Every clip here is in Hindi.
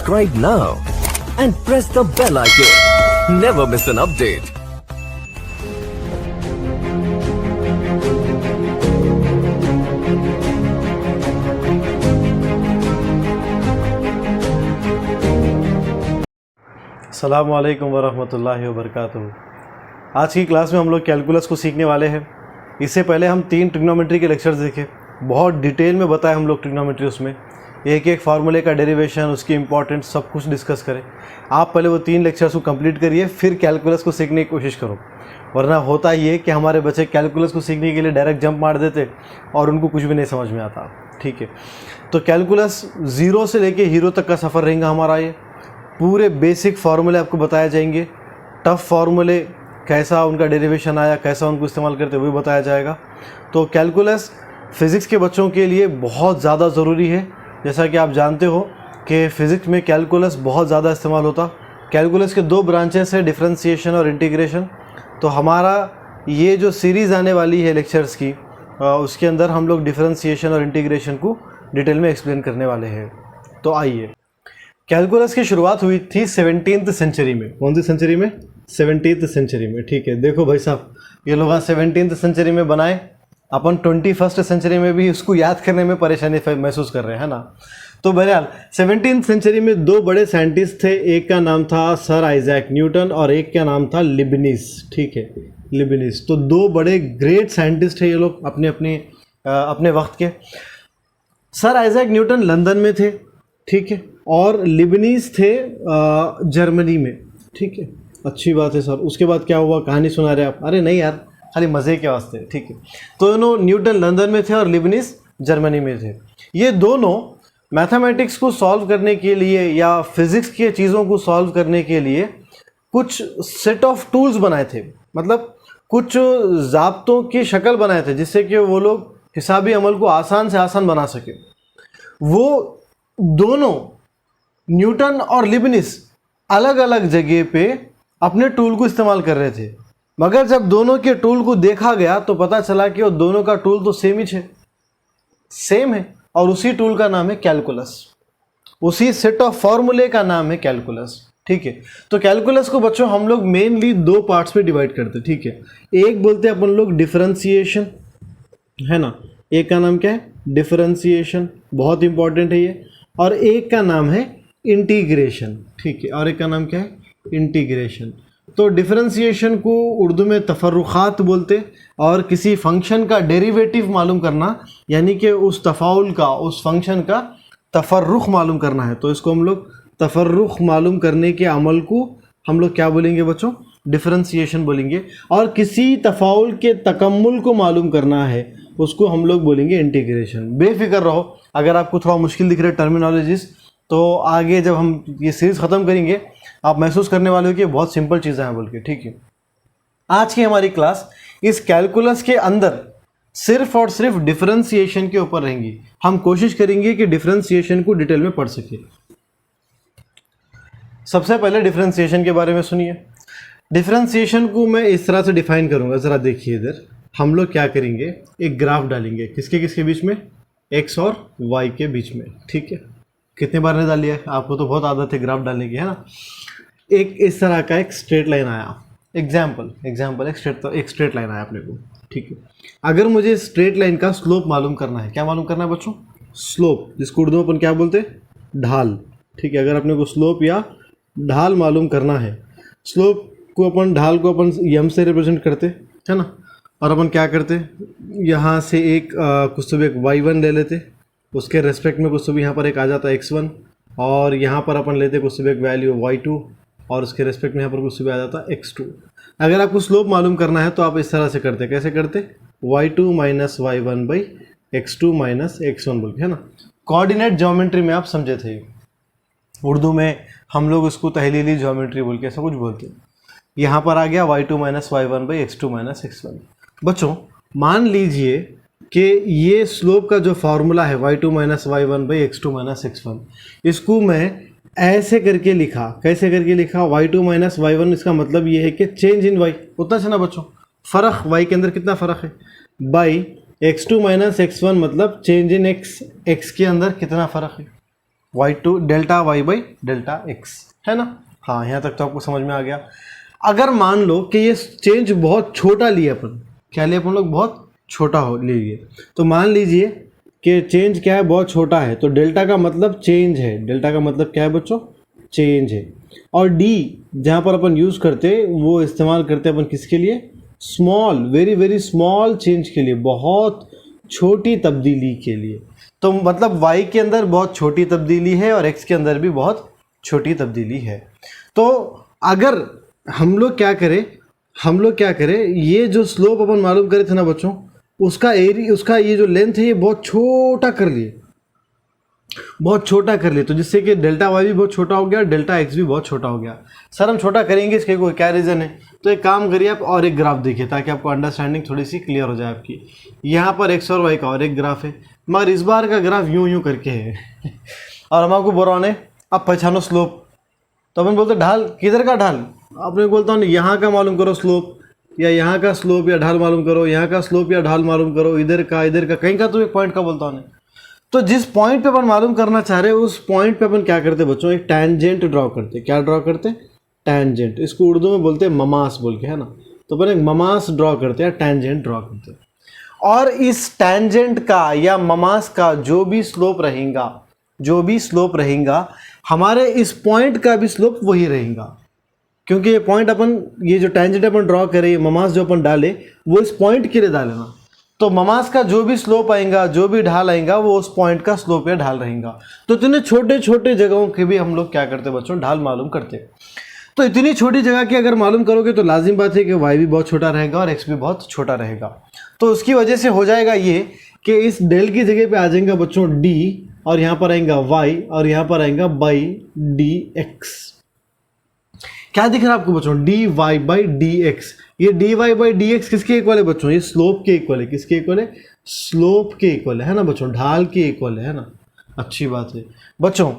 subscribe now and press the bell icon. Never miss an update. अस्सलामु अलैकुम वरहमतुल्लाहि वबरकातुहू। आज की क्लास में हम लोग कैलकुलस को सीखने वाले हैं। इससे पहले हम 3 ट्रिग्नोमेट्री के लेक्चर्स देखे, बहुत डिटेल में बताया हम लोग ट्रिग्नोमेट्री, उसमें एक एक फार्मूले का डेरिवेशन, उसकी इंपॉर्टेंस, सब कुछ डिस्कस करें। आप पहले वो 3 लेक्चर्स को कंप्लीट करिए, फिर कैलकुलस को सीखने की कोशिश करो। वरना होता ये कि हमारे बच्चे कैलकुलस को सीखने के लिए डायरेक्ट जंप मार देते और उनको कुछ भी नहीं समझ में आता। ठीक है, तो कैलकुलस 0 से लेके हीरो तक का सफ़र रहेगा हमारा। ये पूरे बेसिक फार्मूले आपको बताए जाएंगे। टफ़ फार्मूले कैसा उनका डेरिवेशन आया, कैसा उनको इस्तेमाल करते, वो भी बताया जाएगा। तो कैलकुलस फ़िज़िक्स के बच्चों के लिए बहुत ज़्यादा ज़रूरी है। जैसा कि आप जानते हो कि फ़िज़िक्स में कैलकुलस बहुत ज़्यादा इस्तेमाल होता। कैलकुलस के 2 ब्रांचेस है, डिफरेंशिएशन और इंटीग्रेशन। तो हमारा ये जो सीरीज़ आने वाली है लेक्चर्स की, उसके अंदर हम लोग डिफरेंशिएशन और इंटीग्रेशन को डिटेल में एक्सप्लेन करने वाले हैं। तो आइए, कैलकुलस की शुरुआत हुई थी 17th सेंचुरी में। कौन सी सेंचुरी में? 17th सेंचुरी में। ठीक है, देखो भाई साहब, ये लोग 17th सेंचुरी में बनाए, अपन 21st सेंचुरी में भी उसको याद करने में परेशानी महसूस कर रहे हैं, है ना। तो बहरहाल 17th सेंचुरी में 2 बड़े साइंटिस्ट थे। एक का नाम था सर आइजैक न्यूटन और एक का नाम था लिबनिज। ठीक है, लिबनिज। तो 2 बड़े ग्रेट साइंटिस्ट थे ये लोग अपने वक्त के। सर आइजैक न्यूटन लंदन में थे, ठीक है, और लिबनीज थे जर्मनी में। ठीक है, अच्छी बात है सर। उसके बाद क्या हुआ, कहानी सुना रहे आप? अरे नहीं यार, खाली मज़े के वास्ते। ठीक है, तो दोनों, न्यूटन लंदन में थे और लिबनीज जर्मनी में थे। ये दोनों मैथमेटिक्स को सॉल्व करने के लिए या फिज़िक्स की चीज़ों को सॉल्व करने के लिए कुछ सेट ऑफ टूल्स बनाए थे, मतलब कुछ ज़ाब्तों की शक्ल बनाए थे, जिससे कि वो लोग हिसाबी अमल को आसान से आसान बना सके। वो दोनों, न्यूटन और लिबनिज, अलग अलग जगह पे अपने टूल को इस्तेमाल कर रहे थे, मगर जब दोनों के टूल को देखा गया तो पता चला कि वो दोनों का टूल तो सेम है, और उसी टूल का नाम है कैलकुलस। उसी सेट ऑफ फॉर्मूले का नाम है कैलकुलस। ठीक है, तो कैलकुलस को बच्चों हम लोग मेनली 2 पार्ट्स में डिवाइड करते हैं। ठीक है, एक बोलते हैं अपन लोग डिफरेंशिएशन, है ना। एक का नाम क्या है? डिफरेंशिएशन, बहुत इंपॉर्टेंट है ये। और एक का नाम है इंटीग्रेशन। ठीक है, और एक का नाम क्या है? इंटीग्रेशन। तो डिफरेंशिएशन को उर्दू में तफर्रुखात बोलते, और किसी फंक्शन का डेरिवेटिव मालूम करना, यानी कि उस तफाउल का, उस फंक्शन का तफर्रुख मालूम करना है, तो इसको हम लोग तफर्रुख मालूम करने के अमल को हम लोग क्या बोलेंगे बच्चों? डिफरेंशिएशन बोलेंगे। और किसी तफाउल के तकम्मुल को मालूम करना है, उसको हम लोग बोलेंगे इंटीग्रेशन। बेफिक्र रहो, अगर आपको थोड़ा मुश्किल दिख रहे टर्मिनोलॉजीज, तो आगे जब हम ये सीरीज़ ख़त्म करेंगे आप महसूस करने वाले हो कि बहुत सिंपल चीज़ें हैं बोल के। ठीक है, आज की हमारी क्लास इस कैलकुलस के अंदर सिर्फ और सिर्फ डिफरेंशिएशन के ऊपर रहेंगी। हम कोशिश करेंगे कि डिफरेंशिएशन को डिटेल में पढ़ सके। सबसे पहले डिफरेंशिएशन के बारे में सुनिए। डिफरेंशिएशन को मैं इस तरह से डिफाइन करूंगा, ज़रा देखिए इधर। हम लोग क्या करेंगे, एक ग्राफ डालेंगे, किसके किसके बीच में? एक्स और वाई के बीच में। ठीक है, कितने बार ने डाल लिया? आपको तो बहुत आदत है ग्राफ डालने की, है ना। एक इस तरह का एक स्ट्रेट लाइन आया, एग्जाम्पल एक स्ट्रेट लाइन आया अपने को। ठीक है, अगर मुझे स्ट्रेट लाइन का स्लोप मालूम करना है, क्या मालूम करना है बच्चों? स्लोप, जिसको उर्दू में अपन क्या बोलते हैं? ढाल। ठीक है, अगर अपने को स्लोप या ढाल मालूम करना है, स्लोप को अपन, ढाल को अपन यम से रिप्रेजेंट करते, है ना। और अपन क्या करते, यहाँ से एक कुछ तो भी एक y1 ले लेते, उसके रेस्पेक्ट में कुछ तो भी यहाँ पर एक आ जाता है x1, और यहाँ पर अपन लेते कुछ तो भी एक वैल्यू y2, और उसके रेस्पेक्ट में यहाँ पर कुछ तो भी आ जाता है x2। अगर आपको स्लोप मालूम करना है तो आप इस तरह से करते, कैसे करते? y2 minus y1 by x2 minus x1 बोल के, है ना। कोऑर्डिनेट ज्योमेट्री में आप समझे थे, उर्दू में हम लोग उसको तहलीली ज्योमेट्री बोल के ऐसा कुछ बोलते हैं। यहाँ पर आ गया y2 minus y1 by x2 minus x1। बच्चों मान लीजिए कि ये स्लोप का जो फार्मूला है y2 minus y1 by x2 minus x1, इसको मैं ऐसे करके लिखा। कैसे करके लिखा? y2 माइनस y1, इसका मतलब ये है कि चेंज इन y, उतना से ना बच्चों, फ़र्क y के अंदर कितना फ़र्क है, बाई x2 माइनस x1 मतलब चेंज इन x के अंदर कितना फ़र्क है, y2 delta y by delta x, है ना। हाँ, यहाँ तक तो आपको समझ में आ गया। अगर मान लो कि ये चेंज बहुत छोटा लिए अपन, क्या लिए अपन लोग, बहुत छोटा हो लिए, तो मान लीजिए कि चेंज क्या है, बहुत छोटा है, तो डेल्टा का मतलब चेंज है। डेल्टा का मतलब क्या है बच्चों, चेंज है। और डी जहाँ पर अपन यूज़ करते वो इस्तेमाल करते अपन किसके लिए, small, very very small change के लिए, बहुत छोटी तब्दीली के लिए। तो मतलब y के अंदर बहुत छोटी तब्दीली है और x के अंदर भी बहुत छोटी तब्दीली है। तो अगर हम लोग क्या करें, ये जो स्लोप अपन मालूम करे थे ना बच्चों, उसका ये जो लेंथ है ये बहुत छोटा कर लिए, तो जिससे कि डेल्टा y भी बहुत छोटा हो गया, डेल्टा x भी बहुत छोटा हो गया। सर हम छोटा करेंगे, इसके कोई क्या रीज़न है? तो एक काम करिए आप और एक ग्राफ देखिए ताकि आपको अंडरस्टैंडिंग थोड़ी सी क्लियर हो जाए आपकी। यहाँ पर x और y का और एक ग्राफ है, मगर इस बार का ग्राफ यूं करके है और हम आपको बोराने अब पहचानो स्लोप। तो अपन बोलते ढाल, किधर का ढाल? आपने बोलता हूँ यहाँ का मालूम करो स्लोप, या यहाँ का स्लोप या ढाल मालूम करो, यहाँ का स्लोप या ढाल मालूम करो, इधर का कहीं का, तो एक पॉइंट का बोलता हूँ। तो जिस पॉइंट पे अपन मालूम करना चाह रहे हैं उस पॉइंट पे अपन क्या करते बच्चों, एक टैंजेंट ड्रॉ करते। क्या ड्रॉ करते? टैंजेंट। इसको उर्दू में बोलते हैं ममास बोल के, है ना। तो अपन एक ममास ड्रॉ करते हैं, टैंजेंट ड्रॉ करते हैं, और इस टैंजेंट का या ममास का जो भी स्लोप रहेगा, हमारे इस पॉइंट का भी स्लोप वही रहेगा। क्योंकि ये पॉइंट ये जो टैंजेंट अपन ड्रॉ करें, ममास जो अपन डाले वो इस पॉइंट के लिए डालेना। तो ममास का जो भी स्लोप आएगा, जो भी ढाल आएगा, वो उस पॉइंट का स्लोप या ढाल रहेगा। तो इतने छोटे छोटे जगहों के भी हम लोग क्या करते बच्चों, ढाल मालूम करते। तो इतनी छोटी जगह की अगर मालूम करोगे तो लाजिम बात है कि y भी बहुत छोटा रहेगा और x भी बहुत छोटा रहेगा। तो उसकी वजह से हो जाएगा ये कि इस डेल की जगह पे आ जाएगा बच्चों d, और यहाँ पर आएगा y, और यहाँ पर आएगा बाई dx। क्या दिख रहा है आपको बच्चों? dy by dx। ये dy बाई dx किसके इक्वल है बच्चों? ये स्लोप के इक्वल है। किसके इक्वल है? स्लोप के इक्वल है ना बच्चों, ढाल के इक्वल है ना। अच्छी बात है बच्चों,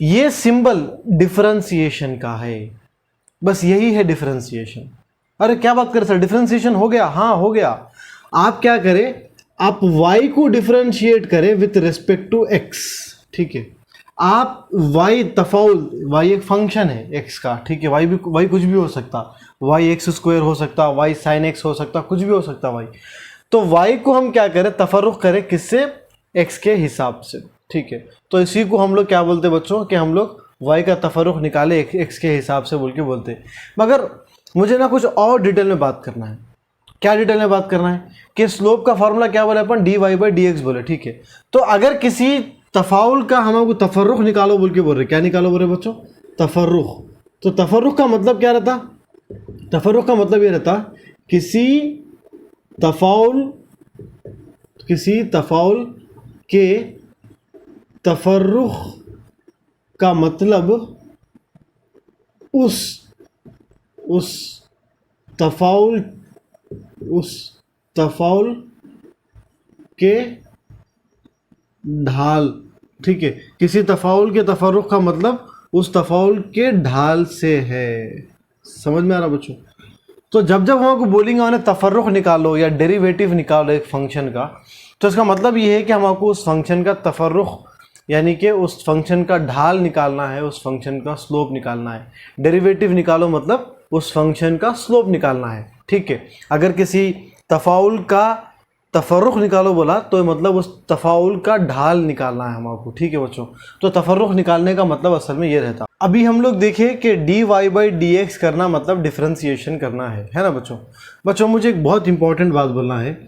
ये सिंबल डिफरेंशिएशन का है, बस यही है डिफरेंशिएशन। अरे क्या बात कर सर, डिफरेंशिएशन हो गया? हाँ हो गया। आप क्या करें, आप y को डिफरेंशिएट करें विथ रिस्पेक्ट टू x, ठीक है। आप y तफाउल, y एक फंक्शन है x का, ठीक है। y कुछ भी हो सकता, y x स्क्वायर हो सकता, y sin x हो सकता, कुछ भी हो सकता y। तो y को हम क्या करें, तफर्रुख करें किससे? x के हिसाब से, ठीक है। तो इसी को हम लोग क्या बोलते बच्चों, कि हम लोग y का तफर्रुख निकाले x के हिसाब से बोल के बोलते। मगर मुझे ना कुछ और डिटेल में बात करना है। क्या डिटेल में बात करना है कि स्लोप का फॉर्मूला क्या बोले अपन, dy बाई dx बोले, ठीक है। तो अगर किसी तफाउल का हम आपको तफर्रुख निकालो बोल के बोल रहे, क्या निकालो बोल रहे बच्चों? तफर्रुख। तो तफर्रुख का मतलब क्या रहता? तफर्रुख का मतलब ये रहता किसी तफाउल के तफर्रुख का मतलब उस तफाउल के ढाल, ठीक है। किसी तफाउल के तफर्रुख का मतलब उस तफाउल के ढाल से है। समझ में आ रहा बच्चों? तो जब हम आपको बोलेंगे उन्हें तफर्रुख निकालो या डेरिवेटिव निकालो एक फंक्शन का, तो इसका मतलब ये है कि हम आपको उस फंक्शन का तफर्रुख यानी कि उस फंक्शन का ढाल निकालना है, उस फंक्शन का स्लोप निकालना है। डेरिवेटिव निकालो मतलब उस फंक्शन का स्लोप निकालना है, ठीक है। अगर किसी तफाउल का तफर्रुख निकालो बोला तो मतलब उस तफाउल का ढाल निकालना है हम आपको, ठीक है बच्चों। तो तफर्रुख निकालने का मतलब असल में ये रहता। अभी हम लोग देखें कि dy बाई dx करना मतलब डिफरेंशिएशन करना है ना बच्चों। मुझे एक बहुत इंपॉर्टेंट बात बोलना है।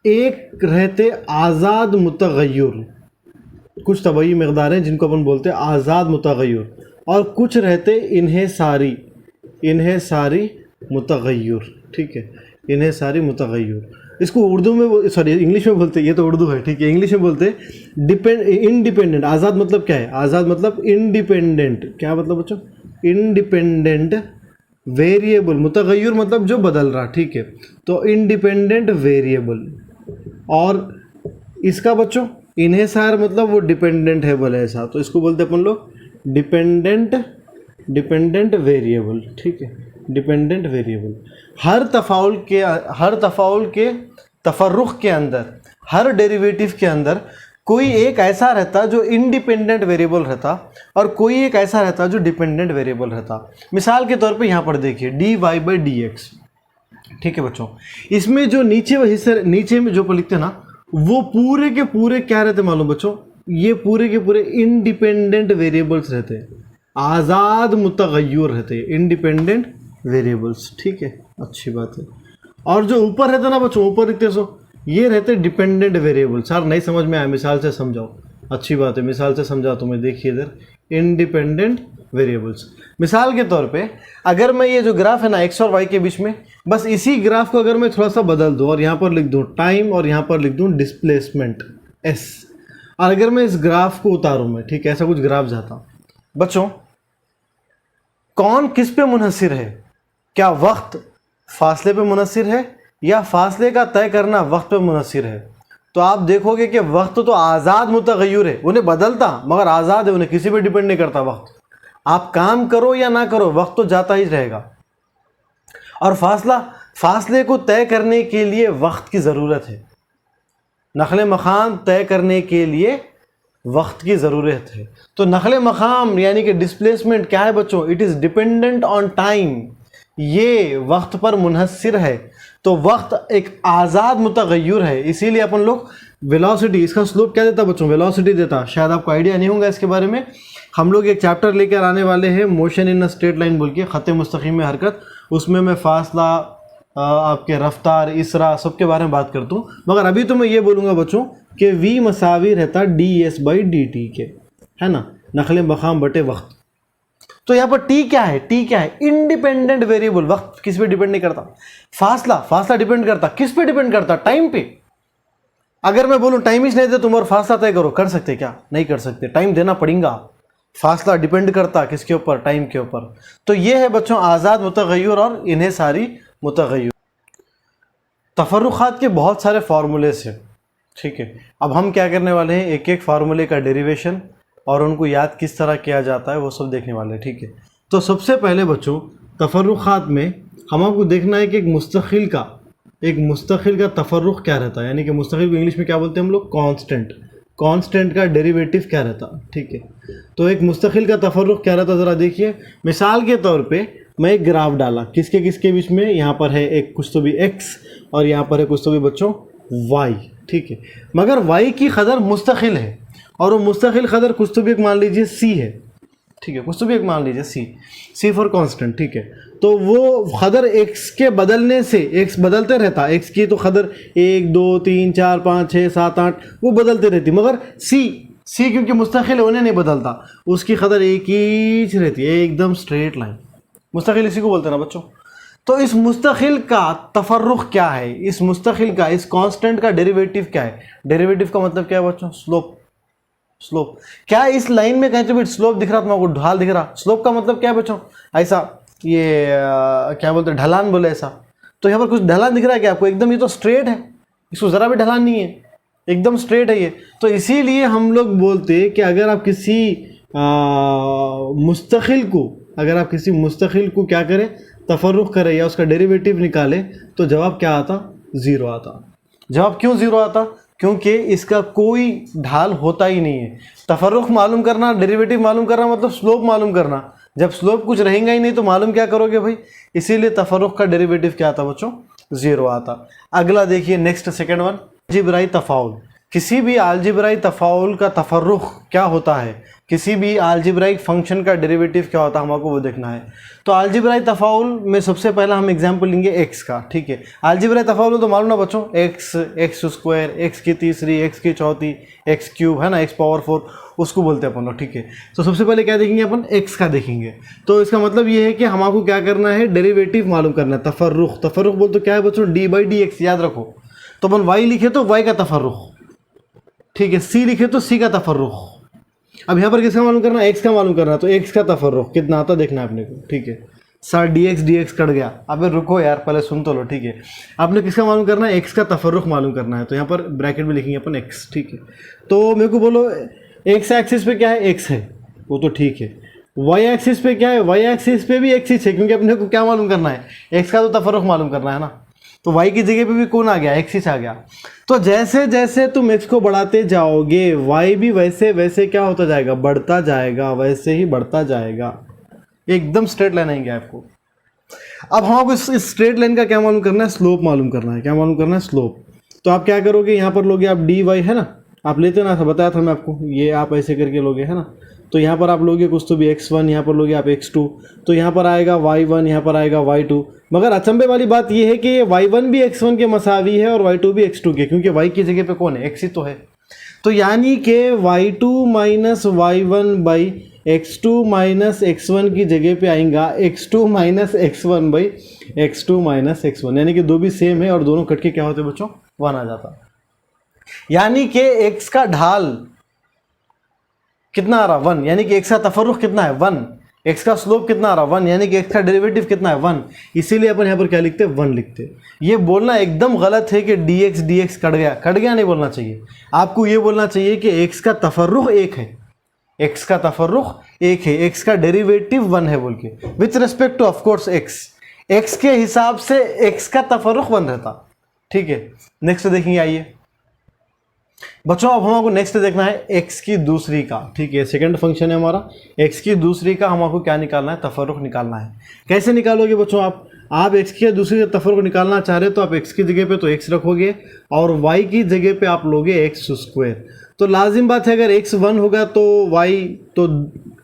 एक रहते आज़ाद मुतग़य्यर, कुछ तबई मकदार हैं जिनको अपन बोलते हैं आज़ाद मुतग़य्यर, और कुछ रहते इन्हें सारी मुतग़य्यर, ठीक है। इन्हें सारी मुतग़य्यर, इसको उर्दू में सॉरी इंग्लिश में बोलते हैं, ये तो उर्दू है, ठीक है। इंग्लिश में बोलते हैं इंडिपेंडेंट। आज़ाद मतलब क्या है? आज़ाद मतलब इंडिपेंडेंट। क्या मतलब बच्चों? Independent variable. मुतग़य्यर मतलब जो बदल रहा, ठीक है। तो इंडिपेंडेंट वेरिएबल। और इसका बच्चों इन्हेसार मतलब वो डिपेंडेंट है बोले ऐसा, तो इसको बोलते हैं अपन लोग डिपेंडेंट वेरिएबल, ठीक है। Dependent variable. हर तफाउल के तफर्रुख के अंदर, हर डेरिवेटिव के अंदर कोई एक ऐसा रहता जो इंडिपेंडेंट वेरिएबल रहता और कोई एक ऐसा रहता जो डिपेंडेंट वेरिएबल रहता। मिसाल के तौर पे यहाँ पर देखिए dy/dx, ठीक है बच्चों, इसमें जो नीचे हिस्से नीचे में जो लिखते हैं ना वो पूरे के पूरे क्या रहते मालूम बच्चों, ये पूरे के पूरे इंडिपेंडेंट वेरिएबल्स रहते हैं, आज़ाद मुतगय्यर रहते हैं, इंडिपेंडेंट वेरिएबल्स, ठीक है, अच्छी बात है। और जो ऊपर रहते ना बच्चों, ऊपर लिखते सो ये रहते डिपेंडेंट वेरिएबल। सर नहीं समझ में आया, मिसाल से समझाओ, अच्छी बात है, मिसाल से समझाओ तुम्हें। देखिए इधर इंडिपेंडेंट वेरिएबल्स, मिसाल के तौर पे अगर मैं ये जो ग्राफ है ना x और y के बीच में, बस इसी ग्राफ को अगर मैं थोड़ा सा बदल दूँ और यहाँ पर लिख दूँ टाइम और यहाँ पर लिख दूँ डिस्प्लेसमेंट s, और अगर मैं इस ग्राफ को उतारूँ मैं, ठीक है, ऐसा कुछ ग्राफ जाता बच्चों, कौन किस पे मुनहसिर है? क्या वक्त फासले पे मुनहसिर है या फासले का तय करना वक्त पे मुनहसिर है? तो आप देखोगे कि वक्त तो आज़ाद मुतगय्यर है, उन्हें बदलता मगर आज़ाद है, उन्हें किसी पे डिपेंड नहीं करता वक्त। आप काम करो या ना करो वक्त तो जाता ही रहेगा। और फासले को तय करने के लिए वक्त की ज़रूरत है, नखल मकाम तय करने के लिए वक्त की ज़रूरत है। तो नखल मकाम यानी कि डिस्प्लेसमेंट क्या है बच्चों? It is dependent on time, ये वक्त पर मुनहसिर है। तो वक्त एक आज़ाद मुतगय्यर है, इसीलिए अपन लोग वेलोसिटी, इसका स्लोप क्या देता बच्चों? वेलोसिटी देता। शायद आपको आइडिया नहीं होगा इसके बारे में। हम लोग एक चैप्टर लेकर आने वाले हैं motion in a straight line बोल के, ख़त मुस्तकीम में हरकत, उसमें मैं फासला, आपके रफ्तार, इसरा, सबके बारे में बात करता हूँ। मगर अभी तो मैं ये बोलूँगा बच्चों कि v मसावी रहता ds/dt के, है ना, नखल मकाम बटे वक्त। तो यहाँ पर t क्या है? t क्या है? इंडिपेंडेंट वेरिएबल, वक्त किस पे डिपेंड नहीं करता। फासला डिपेंड करता, किस पे डिपेंड करता? टाइम पे। अगर मैं बोलूँ टाइम ही नहीं दे तुम और फासला तय करो, कर सकते क्या? नहीं कर सकते, टाइम देना पड़ेगा। फासला डिपेंड करता किसके ऊपर? टाइम के ऊपर। तो ये है बच्चों आज़ाद मुतगय्यर और इन्हें सारी मुतगय्यर। तफर्रुखात के बहुत सारे फार्मूलेस हैं, ठीक है। अब हम क्या करने वाले हैं, एक एक फार्मूले का डेरिवेशन और उनको याद किस तरह किया जाता है वो सब देखने वाले हैं, ठीक है। तो सबसे पहले बच्चों तफर्रुखात में हम आपको देखना है कि एक मुस्तकिल का तफर्रुख क्या रहता है, यानी कि मुस्तकिल को इंग्लिश में क्या बोलते हैं हम लोग? कांस्टेंट का डेरिवेटिव क्या रहता, ठीक है। तो एक मुस्तकिल का तफर्रुख क्या रहता ज़रा देखिए। मिसाल के तौर पे मैं एक ग्राफ डाला, किसके किसके बीच में? यहाँ पर है एक कुछ तो भी x और यहाँ पर है कुछ तो भी बच्चों y, ठीक है। मगर y की कदर मुस्तकिल है और वो मुस्तकिल कदर कुछ तो भी एक मान लीजिए c है, ठीक है, कुछ तो भी एक मान लीजिए c फॉर कांस्टेंट, ठीक है। तो वो कदर x के बदलने से, x बदलते रहता, x की तो कदर 1 2 3 4 5 6 7 8 वो बदलते रहती, मगर c क्योंकि मुस्तकिल है उन्हें नहीं बदलता, उसकी कदर एक ही रहती है, एकदम स्ट्रेट लाइन। मुस्तकिल इसी को बोलते हैं ना बच्चों। तो इस मुस्तकिल का तफर्रुख क्या है? इस मुस्तकिल का, इस कांस्टेंट का डेरिवेटिव क्या है? डेरिवेटिव का मतलब क्या है बच्चों? स्लोप। क्या इस लाइन में कहीं तो भी स्लोप दिख रहा, तुम्हारा ढाल दिख रहा? स्लोप का मतलब क्या है बच्चों? ऐसा, ये क्या बोलते हैं, ढलान बोले ऐसा। तो यहाँ पर कुछ ढलान दिख रहा है क्या आपको? एकदम ये तो स्ट्रेट है, इसको ज़रा भी ढलान नहीं है, एकदम स्ट्रेट है ये। तो इसीलिए हम लोग बोलते हैं कि अगर आप किसी मुस्तकिल को क्या करें, तफर्रुख करें या उसका डेरिवेटिव निकाले, तो जवाब क्या आता? ज़ीरो आता। जवाब क्यों ज़ीरो आता? क्योंकि इसका कोई ढाल होता ही नहीं है। तफर्रुख मालूम करना, डेरिवेटिव मालूम करना मतलब स्लोप मालूम करना। जब स्लोप कुछ रहेगा ही नहीं तो मालूम क्या करोगे भाई? इसीलिए तफर्रुख का डेरिवेटिव क्या आता बच्चों? ज़ीरो आता। अगला देखिए, नेक्स्ट सेकेंड वन, अलजिब्राई तफाउल। किसी भी अलजिब्राई तफाउल का तफर्रुख क्या होता है, किसी भी अलजिब्राइक फंक्शन का डेरिवेटिव क्या होता है, हमको वो देखना है। तो अलजिब्राई तफाउल में सबसे पहला हम एग्जांपल लेंगे x का, ठीक है। अलजिब्राई तफाउल तो मालूम ना बच्चों, x स्क्वायर, x की तीसरी, x की चौथी, x क्यूब, है ना, x पावर 4, उसको बोलते हैं अपन लोग, ठीक है। तो सबसे पहले क्या देखेंगे अपन? x का देखेंगे। तो इसका मतलब ये है कि हम आपको क्या करना है? डेरिवेटिव मालूम करना है, तफर्रुख बोल तो क्या है बच्चों? d/dx, याद रखो। तो अपन y लिखे तो y का तफर्रुख, ठीक है, c लिखे तो c का तफर्रुख। अब यहाँ पर किसका मालूम करना? x का मालूम करना। तो x का तफर्रुख कितना आता देखना है अपने को, ठीक है। सर dx कट गया, अबे रुको यार, पहले सुन तो लो, ठीक है। आपने किसका मालूम करना है? x का तफर्रुख मालूम करना है। तो यहाँ पर ब्रैकेट में लिखेंगे अपन x, ठीक है। तो मेरे को बोलो x एक्सिस पे क्या है? x है, वो तो ठीक है। y एक्सिस पे क्या है? y एक्सिस पे भी x ही है, क्योंकि अपने को क्या मालूम करना है? x का तो तफर्रुख मालूम करना है ना। तो y की जगह पे भी कौन आ गया, x आ गया। तो जैसे जैसे तुम x को बढ़ाते जाओगे y भी वैसे वैसे क्या होता जाएगा, बढ़ता जाएगा, वैसे ही बढ़ता जाएगा। एकदम स्ट्रेट लाइन आएंगे आपको। अब हमको इस स्ट्रेट लाइन का क्या मालूम करना है, स्लोप मालूम करना है। क्या मालूम करना है, स्लोप। तो आप क्या करोगे, यहाँ पर लोगे आप dy है ना, आप लेते ना, बताया था मैं आपको, ये आप ऐसे करके लोगे है ना। तो यहाँ पर आप लोगे कुछ तो भी x1, यहाँ पर लोगे आप x2, तो यहाँ पर आएगा y1, यहाँ पर आएगा y2। मगर अचंभे वाली बात ये है कि ये y1 भी x1 के मसावी है और y2 भी x2 के, क्योंकि y की जगह पे कौन है, x ही तो है। तो यानी कि y2 minus y1 by x2 minus x1 की जगह पे आएगा x2 minus x1 by x2 minus x1, यानी कि दो भी सेम है और दोनों कट के क्या होते बच्चों, 1 आ जाता। यानी कि x का ढाल कितना आ रहा, 1, यानी कि x का तफर्रुख कितना है, 1। x का स्लोप कितना आ रहा, 1, यानी कि x का डेरिवेटिव कितना है, 1। इसीलिए अपन यहाँ पर क्या लिखते हैं, 1 लिखते हैं। ये बोलना एकदम गलत है कि dx कट गया नहीं बोलना चाहिए। आपको ये बोलना चाहिए कि x का तफर्रुख 1 है, x का तफर्रुख 1 है, x का डेरिवेटिव 1 है बोल के, with respect to of course x के हिसाब से x का तफर्रुख 1 रहता। ठीक है, नेक्स्ट देखेंगे, आइए बच्चों। अब हमको नेक्स्ट देखना है x की दूसरी का। ठीक है, सेकंड फंक्शन है हमारा, x की दूसरी का हमको क्या निकालना है, तफर्रुख निकालना है। कैसे निकालोगे बच्चों, आप x की दूसरी का तफर्रुख निकालना चाह रहे हो तो आप x की जगह पे तो x रखोगे और y की जगह पे आप लोगे x²। तो लाजिम बात है, अगर x 1 होगा तो y तो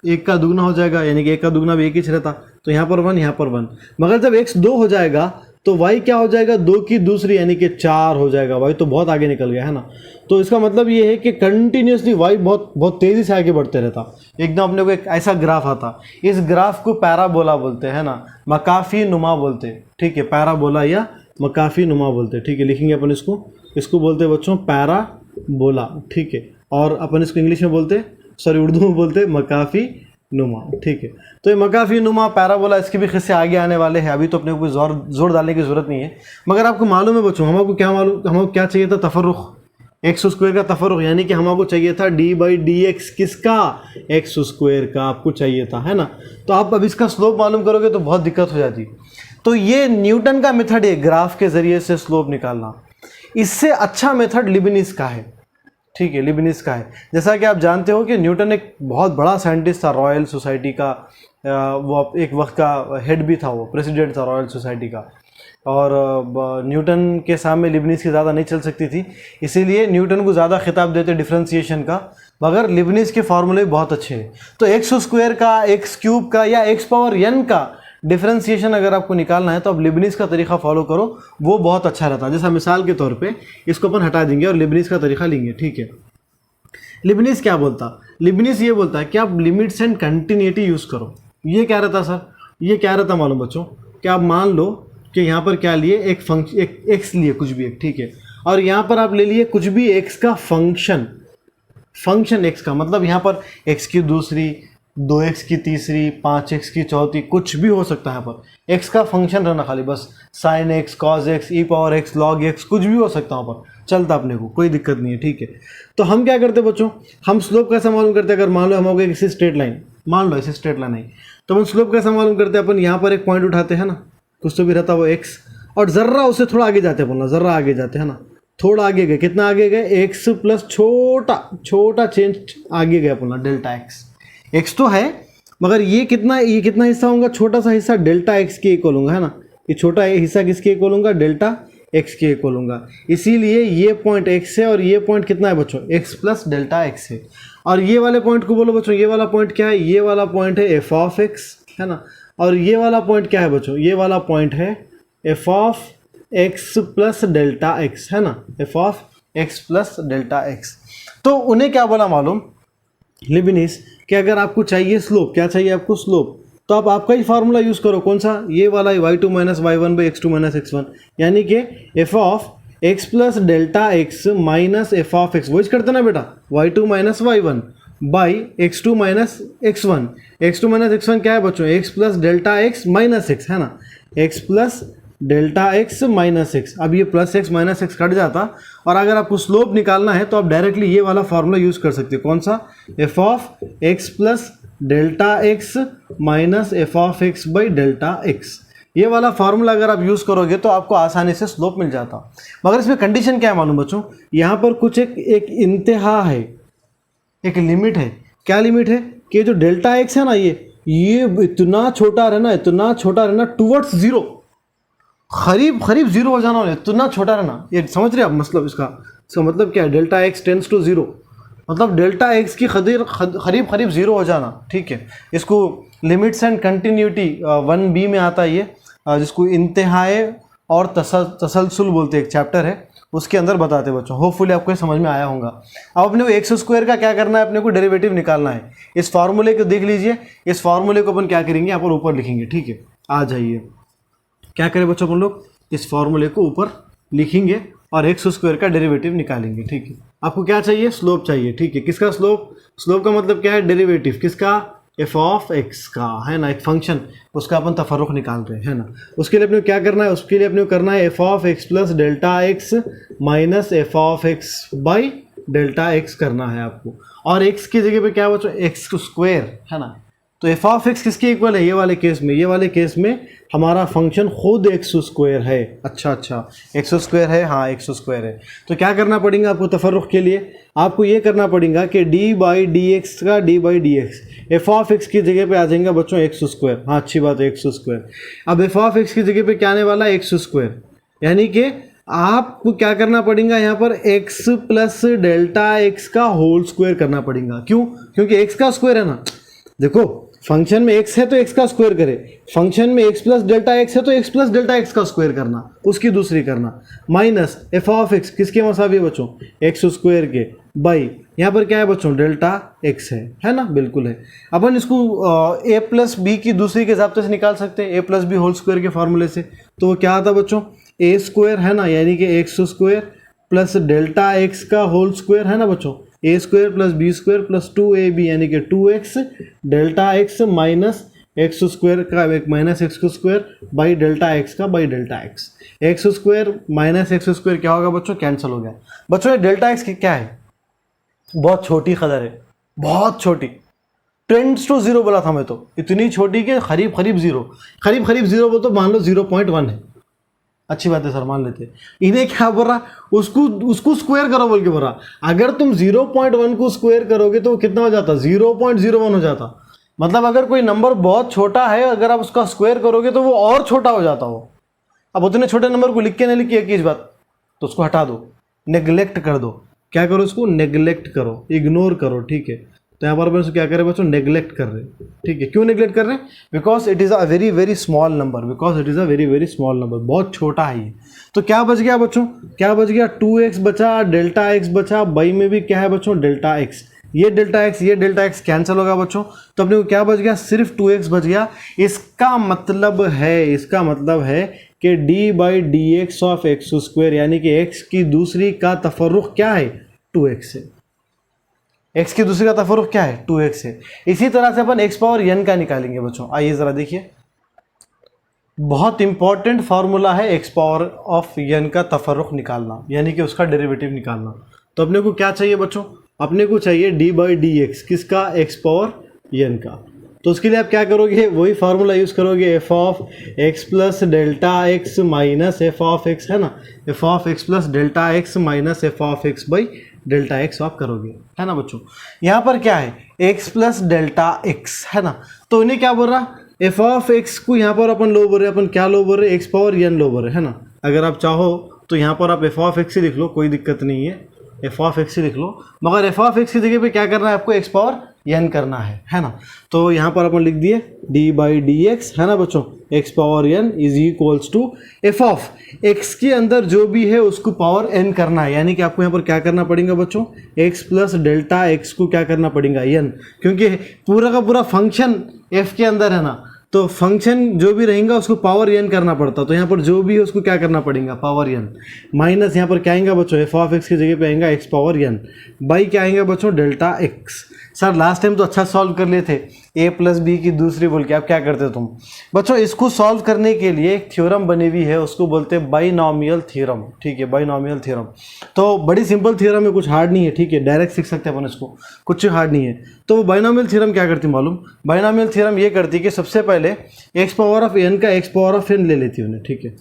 1 का दुगना हो जाएगा, यानी कि 1 का दुगना भी 1 ही रहता, तो यहाँ पर 1, यहाँ पर 1। मगर जब x 2 हो जाएगा तो y क्या हो जाएगा, 2 की दूसरी यानी कि 4 हो जाएगा। y तो बहुत आगे निकल गया है ना। तो इसका मतलब ये है कि कंटिन्यूसली y बहुत तेज़ी से आगे बढ़ते रहता। एकदम अपने को एक ऐसा ग्राफ आता, इस ग्राफ को पैराबोला बोलते हैं ना, मकाफी नुमा बोलते हैं। ठीक है, पैराबोला या मकाफी नुमा बोलते हैं। ठीक है, लिखेंगे अपन इसको बोलते हैं बच्चों पैराबोला। ठीक है, और अपन इसको इंग्लिश में बोलते, सॉरी उर्दू में बोलते मकाफी नुमा। ठीक है, तो ये मकाफी नुमा पैराबोला, इसके भी किस्से आगे आने वाले हैं, अभी तो अपने को जोर डालने की ज़रूरत नहीं है। मगर आपको मालूम है बच्चों, हमको क्या चाहिए था, तफर्रुख, x² का तफर्रुख, यानी कि हमको चाहिए था d/dx किसका, x² का आपको चाहिए था, है ना। तो आप अब इसका स्लोप मालूम करोगे तो बहुत दिक्कत हो जाती। तो ये न्यूटन का मेथड है, ग्राफ के ज़रिए से स्लोप निकालना। इससे अच्छा मेथड लिबनिज़ का है। ठीक है, लिबनिज़ का है। जैसा कि आप जानते हो कि न्यूटन एक बहुत बड़ा साइंटिस्ट था, रॉयल सोसाइटी का वो एक वक्त का हेड भी था, वो प्रेसिडेंट था रॉयल सोसाइटी का। और न्यूटन के सामने लिबनिज़ की ज़्यादा नहीं चल सकती थी, इसीलिए न्यूटन को ज़्यादा खिताब देते डिफ्रेंसिएशन का। मगर लिबनिज़ के फार्मूले बहुत अच्छे हैं। तो x² का, x³ का या x⁻n का डिफ्रेंसिएशन अगर आपको निकालना है तो आप लिबनिज़ का तरीका फॉलो करो, वो बहुत अच्छा रहता है। जैसा मिसाल के तौर पे इसको अपन हटा देंगे और लिबनिज़ का तरीका लेंगे। ठीक है, लिबनिज़ क्या बोलता, लिबनिज़ ये बोलता है कि आप लिमिट्स एंड कंटिन्यूटी यूज़ करो। ये क्या रहता सर, ये क्या रहता मालूम बच्चों, कि आप मान लो कि यहाँ पर क्या लिए, एक फंक्शन, एक एक्स लिए, कुछ भी एक, ठीक है, और यहाँ पर आप ले लिए कुछ भी एक्स का फंक्शन एक्स का, मतलब यहाँ पर एक्स की दूसरी, 2x की तीसरी, 5x की चौथी, कुछ भी हो सकता है। यहाँ पर x का फंक्शन रहना खाली, बस sin x, cos x, e⁻x, log x, कुछ भी हो सकता है वहाँ पर, चलता अपने को, कोई दिक्कत नहीं है। ठीक है, तो हम क्या करते बच्चों, हम स्लोप कैसे मालूम करते हैं। अगर मान लो हम हो गए किसी स्ट्रेट लाइन, मान लो ऐसी स्ट्रेट लाइन है, तो हम स्लोप कैसे मालूम करते हैं। अपन यहाँ पर एक पॉइंट उठाते हैं ना, कुछ तो भी रहता वो x, और ज़र्रा उससे थोड़ा आगे जाते हैं, बोलना ज़र्रा आगे जाते हैं ना, थोड़ा आगे गए, कितना आगे गए, x प्लस छोटा चेंज आगे गया, बोलना डेल्टा x तो है, मगर ये कितना हिस्सा होगा, छोटा सा हिस्सा डेल्टा x के इक्वल होगा, है ना। ये छोटा हिस्सा किसके इक्वल होगा, डेल्टा x के इक्वल होगा। इसीलिए ये पॉइंट x है और ये पॉइंट कितना है बच्चों, x प्लस डेल्टा x है। और ये वाले पॉइंट को बोलो बच्चों, ये वाला पॉइंट क्या है, ये वाला पॉइंट है f ऑफ x, है ना। और ये वाला पॉइंट क्या है बच्चों, ये वाला पॉइंट है f of x plus delta x, है ना, f of x plus delta x। तो उन्हें क्या बोला मालूम, लिबनिज़, कि अगर आपको चाहिए स्लोप, क्या चाहिए आपको, स्लोप, तो आप आपका ही फार्मूला यूज़ करो, कौन सा, ये वाला y2 minus y1 by x2 minus x1, यानी कि f of x plus delta x minus f of x, वही करते ना बेटा, y2 minus y1 by x2 minus x1। x2 minus x1 क्या है बच्चों, x plus delta x minus x, है ना, x plus delta x minus x। अब ये plus x minus x cut जाता, और अगर आपको स्लोप निकालना है तो आप डायरेक्टली ये वाला फार्मूला यूज़ कर सकते हो, कौन सा, f of x plus delta x minus f of x by delta x। ये वाला फार्मूला अगर आप यूज़ करोगे तो आपको आसानी से स्लोप मिल जाता। मगर इसमें कंडीशन क्या है मालूम बच्चों, यहाँ पर कुछ एक इंतहा है, एक लिमिट है। क्या लिमिट है कि जो डेल्टा एक्स है ना, ये इतना छोटा रहना टुवर्ड्स जीरो, करीब जीरो हो जाना, इतना छोटा रहना। ये समझ रहे आप मतलब इसका मतलब क्या है? Delta x tends to zero, मतलब डेल्टा एक्स की करीब जीरो हो जाना। ठीक है, इसको लिमिट्स एंड कंटिन्यूटी 1B में आता है ये, जिसको इंतहाए और तसलसल बोलते हैं, एक चैप्टर है उसके अंदर बताते हैं बच्चों। होपफुली आपको ये समझ में आया होगा। अब अपने को एक्स स्क्वायर का क्या करना है, अपने को डेरिवेटिव निकालना है। इस फार्मूले को देख लीजिए, इस फार्मूले को अपन क्या करेंगे, यहाँ पर ऊपर लिखेंगे। ठीक है, आ जाइए, क्या करें बच्चों, अपन लोग इस फार्मूले को ऊपर लिखेंगे और एक्स स्क्वायर का डेरिवेटिव निकालेंगे। ठीक है, आपको क्या चाहिए, स्लोप चाहिए। ठीक है, किसका स्लोप? स्लोप का मतलब क्या है, डेरिवेटिव किसका, एफ ऑफ एक्स का, है ना, एक फंक्शन, उसका अपन तफर्रुक निकाल रहे हैं, है ना। उसके लिए अपने को क्या करना है, उसके लिए अपने को करना है F of x plus delta x minus F of x by delta x करना है आपको। और एक्स की जगह पे क्या बच्चों, एक्स स्क्वायर, है ना। तो एफ ऑफ एक्स किसके इक्वल है, ये वाले केस में हमारा फंक्शन खुद एक्स स्क्वायर है। अच्छा, एक्स स्क्वायर है, हाँ एक्स स्क्वायर है। तो क्या करना पड़ेगा आपको तफर्रुख के लिए, आपको ये करना पड़ेगा कि डी बाई डी एक्स का D by d x, F of x की जगह पे आ जाएगा बच्चों एक्स स्क्वायर। हाँ अच्छी बात है, एक्स स्क्वायर। अब एफ ऑफ एक्स की जगह पे क्या आने वाला है, एक्स स्क्वायर, यानी कि आपको क्या करना पड़ेगा यहाँ पर, एक्स प्लस डेल्टा एक्स का होल स्क्वायर करना पड़ेगा। क्यों? क्योंकि एक्स का स्क्वायर है ना। देखो फंक्शन में x है तो x का स्क्वायर करे, फंक्शन में x प्लस डेल्टा एक्स है तो x प्लस डेल्टा एक्स का स्क्वायर करना, उसकी दूसरी करना, माइनस एफ ऑफ एक्स किसके मसावी है बच्चों, एक्स स्क्वायर के, बाई यहाँ पर क्या है बच्चों, डेल्टा एक्स है ना, बिल्कुल है। अपन इसको a प्लस बी की दूसरी के ज़ाब्ते से निकाल सकते हैं, a plus b whole square के फार्मूले से। तो वो क्या आता बच्चों, a स्क्वायर, है ना, यानी कि x square plus delta x का होल स्क्वायर, है ना बच्चों, a square plus b square plus 2ab यानी कि 2x delta x minus x square का एक minus x square by delta x का by delta x. X square minus x square क्या होगा बच्चों, कैंसिल हो गया। बच्चों ये डेल्टा एक्स क्या है, बहुत छोटी कदर है, बहुत छोटी, टेंड्स टू जीरो बोला था मैं तो, इतनी छोटी कि करीब जीरो वो तो मान लो 0.1 है। अच्छी बात है सर, मान लेते। इन्हें क्या बोल रहा, उसको स्क्वायर करो बोल के बोल रहा। अगर तुम 0.1 को स्क्वायर करोगे तो कितना हो जाता, 0.01 हो जाता। मतलब अगर कोई नंबर बहुत छोटा है, अगर आप उसका स्क्वायर करोगे तो वो और छोटा हो जाता हो। अब उतने छोटे नंबर को लिख के नहीं लिखी एक चीज बात, तो उसको हटा दो, नेग्लेक्ट कर दो। क्या करो, उसको नेग्लेक्ट करो, इग्नोर करो। ठीक है, तो यहाँ पर क्या करें बच्चों, नेग्लेक्ट कर रहे हैं। ठीक है, क्यों नेग्लेक्ट कर रहे हैं, because it is a very small number, very small number, बहुत छोटा है ये। तो क्या बच गया बच्चों, क्या बच गया, 2x बचा, डेल्टा एक्स बचा, बाई में भी क्या है बच्चों, डेल्टा एक्स। ये डेल्टा एक्स कैंसिल होगा बच्चों, तो अपने को क्या बच गया, सिर्फ 2x बच गया। इसका मतलब है कि D by d x of x square यानी कि एक्स की दूसरी का तफर्रुख क्या है, 2x है। x की दूसरी का तफर्रुख क्या है, 2x है। इसी तरह से अपन x पावर n का निकालेंगे बच्चों। आइए ज़रा देखिए, बहुत इंपॉर्टेंट फार्मूला है x पावर ऑफ n का तफर्रुख निकालना, यानी कि उसका डेरिवेटिव निकालना। तो अपने को क्या चाहिए बच्चों, अपने को चाहिए d बाई डी एक्स, किसका, x पावर n का। तो उसके लिए आप क्या करोगे, वही फार्मूला यूज़ करोगे, F of x plus delta x minus F of x, है ना, F of x plus delta x minus F of x by delta x आप करोगे, है ना बच्चों। यहाँ पर क्या है, x प्लस डेल्टा एक्स, है ना। तो इन्हें क्या बोल रहा, एफ ऑफ एक्स को यहाँ पर अपन लो बोल रहे, अपन क्या लो बोल रहे, एक्स पावर n लो बोल रहे, है ना। अगर आप चाहो तो यहाँ पर आप एफ ऑफ एक्स ही लिख लो, कोई दिक्कत नहीं है, एफ ऑफ एक्स ही लिख लो। मगर एफ ऑफ एक्स की जगह पे क्या करना है आपको, एक्स पावर n करना है ना। तो यहाँ पर अपन लिख दिए d बाई डी एक्स, है ना बच्चों, x power n is equals to f of x के अंदर जो भी है उसको पावर n करना है, यानी कि आपको यहाँ पर क्या करना पड़ेगा बच्चों, x प्लस डेल्टा एक्स को क्या करना पड़ेगा, n, क्योंकि पूरा का पूरा फंक्शन f के अंदर है ना, तो फंक्शन जो भी रहेगा उसको पावर n करना पड़ता। तो यहाँ पर जो भी है उसको क्या करना पड़ेगा, पावर n, माइनस यहाँ पर क्या आएगा बच्चों, एफ ऑफ एक्स की जगह पे आएगा एक्स पावर n, बाई क्या आएगा बच्चों, delta x. Sir last time तो अच्छा सॉल्व कर लिए थे, ए प्लस बी की दूसरी बोल के आप क्या करते हो तुम बच्चों, इसको सॉल्व करने के लिए एक थ्योरम बनी हुई है, उसको बोलते हैं बाइनॉमियल थ्योरम। ठीक है, बाइनॉमियल थ्योरम तो बड़ी सिंपल थ्योरम है, कुछ हार्ड नहीं है। ठीक है, डायरेक्ट सीख सकते हैं अपन इसको, कुछ हार्ड नहीं है। तो वो बाइनॉमियल थ्योरम क्या करती मालूम? बाइनॉमियल थ्योरम ये करती कि सबसे पहले एक्स पावर ऑफ एन का एक्स पावर ऑफ एन ले लेती है उन्हें। ठीक है,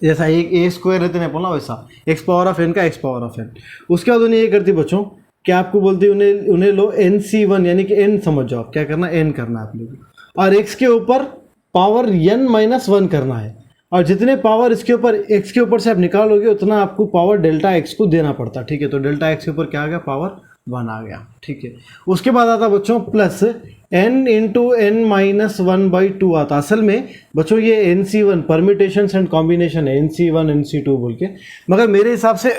जैसा एक ए स्क्वायर रहते हैं बोला वैसा एक्स पावर ऑफ एन का एक्स पावर ऑफ एन। उसके बाद उन्हें ये करती बच्चों, क्या आपको बोलती है, उन्हें लो एन सी वन, यानी कि एन समझ जाओ, क्या करना एन करना है आप लोग, और एक्स के ऊपर पावर एन माइनस वन करना है, और जितने पावर इसके ऊपर एक्स के ऊपर से आप निकालोगे उतना आपको पावर डेल्टा एक्स को देना पड़ता। ठीक है, तो डेल्टा एक्स के ऊपर क्या आ गया, पावर वन आ गया। ठीक है, उसके बाद आता बच्चों plus n into n minus one by two आता। असल में बच्चों ये n C one permutations and combination है, n C one n C two बोल के, मगर मेरे हिसाब से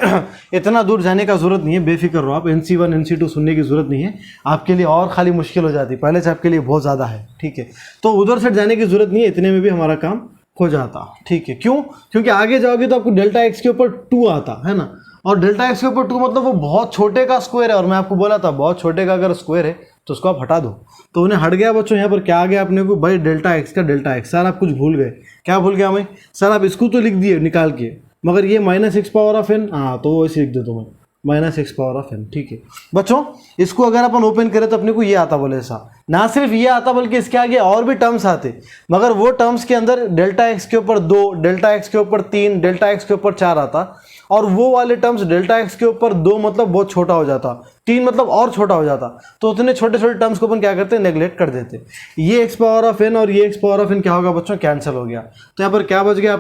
इतना दूर जाने का जरूरत नहीं है, बेफिक्र रहो आप, n C one n C two सुनने की जरूरत नहीं है आपके लिए, और खाली मुश्किल हो जाती, पहले से आपके लिए बहुत ज़्यादा है। ठीक है, तो उधर से जाने की जरूरत नहीं है, इतने में भी हमारा काम हो जाता। ठीक है, क्यों? क्योंकि आगे जाओगे तो आपको डेल्टा एक्स के ऊपर टू आता है ना, और डेल्टा एक्स के ऊपर टू मतलब वो बहुत छोटे का स्क्वायर है, और मैं आपको बोला था बहुत छोटे का अगर स्क्वायर है तो उसको आप हटा दो, तो उन्हें हट गया बच्चों। यहाँ पर क्या आ गया अपने को भाई, डेल्टा एक्स का डेल्टा एक्स। सर आप कुछ भूल गए, क्या भूल गया मैं? सर आप इसको तो लिख दिए निकाल के, मगर ये minus x power of n, हाँ तो वो ऐसे लिख दो तुम्हें, minus x power of n. ठीक है बच्चों, इसको अगर अपन ओपन करें तो अपने को ये आता बोले ऐसा, ना सिर्फ ये आता बल्कि इसके आगे और भी टर्म्स आते, मगर वो टर्म्स के अंदर डेल्टा एक्स के ऊपर दो, डेल्टा एक्स के ऊपर तीन, डेल्टा एक्स के ऊपर चार आता, और वो वाले टर्म्स डेल्टा एक्स के ऊपर दो मतलब बहुत छोटा हो जाता, तीन मतलब और छोटा हो जाता, तो उतने छोटे छोटे टर्म्स को अपन क्या करते हैं, नेग्लेक्ट कर देते। ये एक्स पावर ऑफ एन और ये एक्स पावर ऑफ एन क्या होगा बच्चों, कैंसिल हो गया। तो यहाँ पर क्या बच गया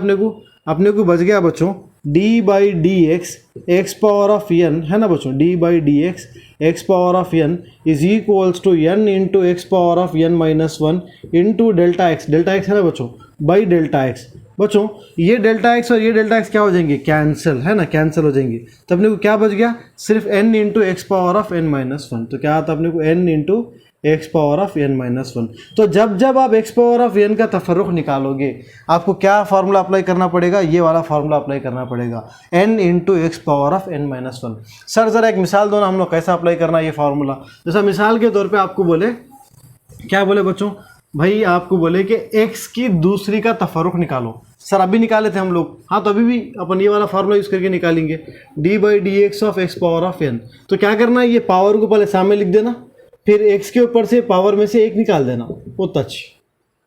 अपने को बच गया बच्चों d by d x x power of n, है ना बच्चों, d by d x x power of n is equals to n into x power of n minus one into delta x है ना बच्चों, बाई डेल्टा एक्स। बच्चों ये डेल्टा एक्स और ये डेल्टा एक्स क्या हो जाएंगे, कैंसिल, है ना, कैंसिल हो जाएंगे। तो अपने को क्या बच गया, सिर्फ n into x power of n minus one. तो क्या आता अपने को n into x power of n minus one. तो जब आप एक्स पावर ऑफ n का तफर्रुख निकालोगे आपको क्या फार्मूला अप्लाई करना पड़ेगा, ये वाला फार्मूला अप्लाई करना पड़ेगा, n into x power of n minus one. Sir ज़रा एक मिसाल दो ना, हम लोग कैसा अप्लाई करना ये फार्मूला। जैसा मिसाल के तौर पर आपको बोले, क्या बोले बच्चों, भाई आपको बोले कि x की दूसरी का तफर्रुख निकालो। सर अभी निकाले थे हम लोग, हाँ तो अभी भी अपन ये वाला फार्मूला यूज़ करके निकालेंगे, d by d x of x power of n. तो क्या करना है, ये पावर को पहले सामने लिख देना, फिर x के ऊपर से पावर में से एक निकाल देना, वो टच।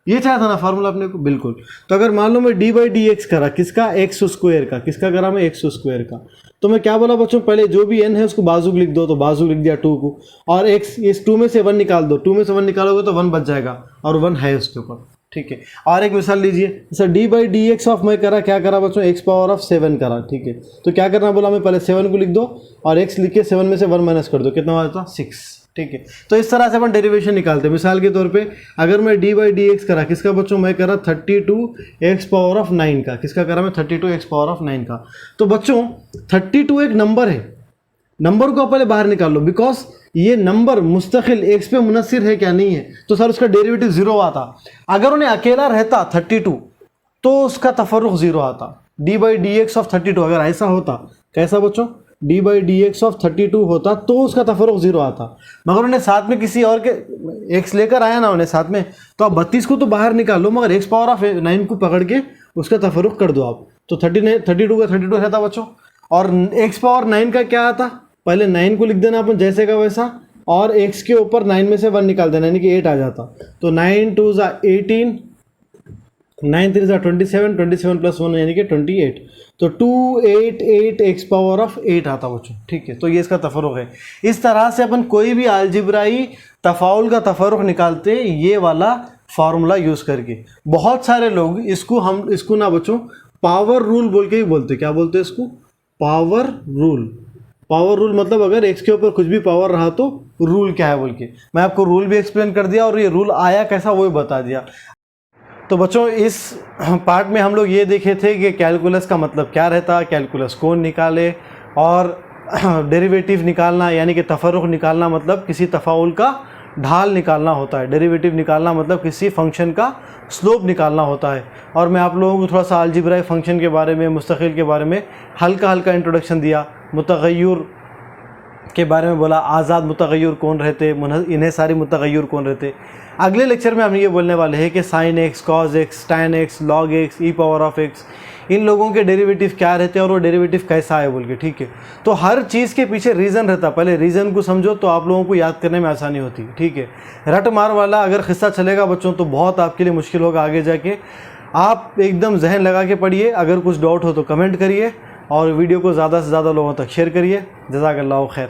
ये चाहा था ना फार्मूला अपने को, बिल्कुल। तो अगर मान लो मैं डी बाई डी एक्स करा, किसका, एक्स स्क्वायर का, किसका करा मैं, एक्स स्क्वायर का, तो मैं क्या बोला बच्चों, पहले जो भी n है उसको बाजू लिख दो, तो बाजू लिख दिया 2 को, और x इस 2 में से 1 निकाल दो, 2 में से 1 निकालोगे तो 1 बच जाएगा, और 1 है उसके ऊपर। ठीक है, और एक मिसाल लीजिए, जैसे D by d x of मैं करा, क्या करा बच्चों, एक्स पावर ऑफ 7 करा। ठीक है, तो क्या करना बोला मैं, पहले 7 को लिख दो और x लिख के 7 में से 1 माइनस कर दो, कितना आता, 6। ठीक है, तो इस तरह से अपन डेरिवेशन निकालते हैं। मिसाल के तौर पे अगर मैं डी बाई डी एक्स करा, किसका बच्चों, मैं करा 32 एक्स पावर ऑफ 9 का, किसका करा मैं, 32 एक्स पावर ऑफ 9 का। तो बच्चों 32 एक नंबर है, नंबर को पहले बाहर निकाल लो, बिकॉज ये नंबर मुस्तकिल एक्स पे मुनसिर है क्या, नहीं है, तो सर उसका डेरिवेटिव 0 आता। अगर उन्हें अकेला रहता 32 तो उसका तफर्रुख 0 आता, D by d x of 32 अगर ऐसा होता, कैसा बच्चों, d by d x of 32 होता तो उसका तफर्रुख 0 आता। मगर उन्हें साथ में किसी और के एक्स लेकर आया ना उन्हें साथ में, तो आप 32 को तो बाहर निकाल लो, मगर एक्स पावर ऑफ 9 को पकड़ के उसका तफर्रुख कर दो आप, तो 32 का 32 रहता बच्चों। और एक्स पावर 9 का क्या आता, पहले 9 को लिख देना अपन जैसे का वैसा, और x के ऊपर 9 में से 1 निकाल देना, यानी कि 8 आ जाता। तो 9 2 ज़ा 18, 9 3 ज़ा 27, 27 प्लस 1 यानी कि 28, तो 288 एक्स पावर ऑफ 8 आता बच्चों। ठीक है, तो ये इसका तफर्रुख है। इस तरह से अपन कोई भी अलजेब्राई तफाउल का तफर्रुख निकालते ये वाला फार्मूला यूज़ करके। बहुत सारे लोग इसको ना बच्चों पावर रूल बोल के ही बोलते, क्या बोलते हैं इसको, पावर रूल। पावर रूल मतलब अगर x के ऊपर कुछ भी पावर रहा तो रूल क्या है बोल के। मैं आपको रूल भी एक्सप्लेन कर दिया और ये रूल आया कैसा वो भी बता दिया। तो बच्चों इस पार्ट में हम लोग ये देखे थे कि कैलकुलस का मतलब क्या रहता, कैलकुलस कौन निकाले, और डेरिवेटिव निकालना यानी कि तफर्रुख निकालना मतलब किसी तफाउल का ढाल निकालना होता है, डेरिवेटिव निकालना मतलब किसी फंक्शन का स्लोप निकालना होता है। और मैं आप लोगों को थोड़ा सा अलजेब्राई फंक्शन के बारे में, मुस्तकिल के बारे में हल्का इंट्रोडक्शन दिया, मुतगय्युर के बारे में बोला, आज़ाद मुतग़य्यर कौन रहते, इन्हें सारी मुतग़य्यर कौन रहते। अगले लेक्चर में हम ये बोलने वाले हैं कि sine x, cos x, tan x, log x, e power of x, इन लोगों के डेरिवेटिव क्या रहते हैं और वो डेरिवेटिव कैसा है बोल के, ठीक है। तो हर चीज़ के पीछे रीज़न रहता, पहले रीज़न को समझो तो आप लोगों को याद करने में आसानी होती है, ठीक है। रट मार वाला अगर किस्सा चलेगा बच्चों तो बहुत आपके लिए मुश्किल होगा आगे जाके। आप एकदम जहन लगा के पढ़िए, अगर कुछ डाउट हो तो कमेंट करिए और वीडियो को ज़्यादा से ज़्यादा लोगों तक शेयर करिए। जज़ाकल्लाहु खैर।